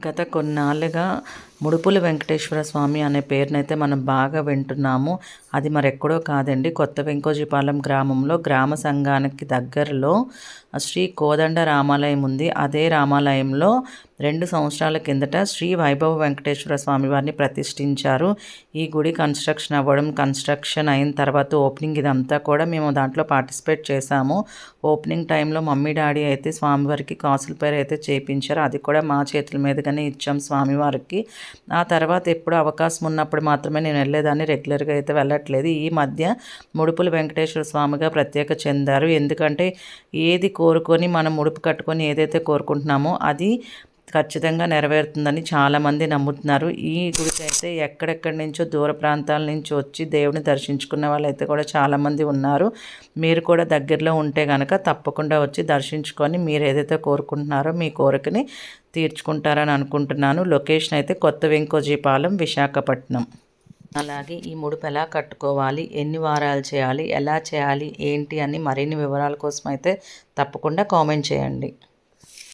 గత కొన్నాళ్ళుగా ముడుపుల వెంకటేశ్వర స్వామి అనే పేరునైతే మనం బాగా వింటున్నాము. అది మరెక్కడో కాదండి, కొత్త వెంకోజీపాలెం గ్రామంలో గ్రామ సంఘానికి దగ్గరలో శ్రీ కోదండ రామాలయం ఉంది. అదే రామాలయంలో 2 సంవత్సరాల కిందట శ్రీ వైభవ వెంకటేశ్వర స్వామి వారిని ప్రతిష్ఠించారు. ఈ గుడి కన్స్ట్రక్షన్ అయిన తర్వాత ఓపెనింగ్ ఇదంతా కూడా మేము దాంట్లో పార్టిసిపేట్ చేశాము. ఓపెనింగ్ టైంలో మమ్మీ డాడీ అయితే స్వామివారికి కాసుల పేరు అయితే చేయించారు. అది కూడా మా చేతుల మీదుగానే ఇచ్చాం స్వామివారికి. ఆ తర్వాత ఎప్పుడు అవకాశం ఉన్నప్పుడు మాత్రమే నేను వెళ్ళేదాన్ని, రెగ్యులర్గా అయితే వెళ్ళట్లేదు. ఈ మధ్య ముడుపుల వెంకటేశ్వర స్వామిగా ప్రత్యేక చెందారు. ఎందుకంటే ఏది కోరుకొని మనం ముడుపు కట్టుకొని ఏదైతే కోరుకుంటున్నామో అది ఖచ్చితంగా నెరవేరుతుందని చాలామంది నమ్ముతున్నారు. ఈ గుడికి అయితే ఎక్కడెక్కడి నుంచో దూర ప్రాంతాల నుంచి వచ్చి దేవుని దర్శించుకునే వాళ్ళైతే కూడా చాలామంది ఉన్నారు. మీరు కూడా దగ్గరలో ఉంటే కనుక తప్పకుండా వచ్చి దర్శించుకొని మీరు ఏదైతే కోరుకుంటున్నారో మీ కోరికని తీర్చుకుంటారని అనుకుంటున్నాను. లొకేషన్ అయితే కొత్త వెంకోజీపాలెం, విశాఖపట్నం. అలాగే ఈ ముడుపు ఎలా కట్టుకోవాలి, ఎన్ని వారాలు చేయాలి, ఎలా చేయాలి, ఏంటి అని మరిన్ని వివరాల కోసం అయితే తప్పకుండా కామెంట్ చేయండి.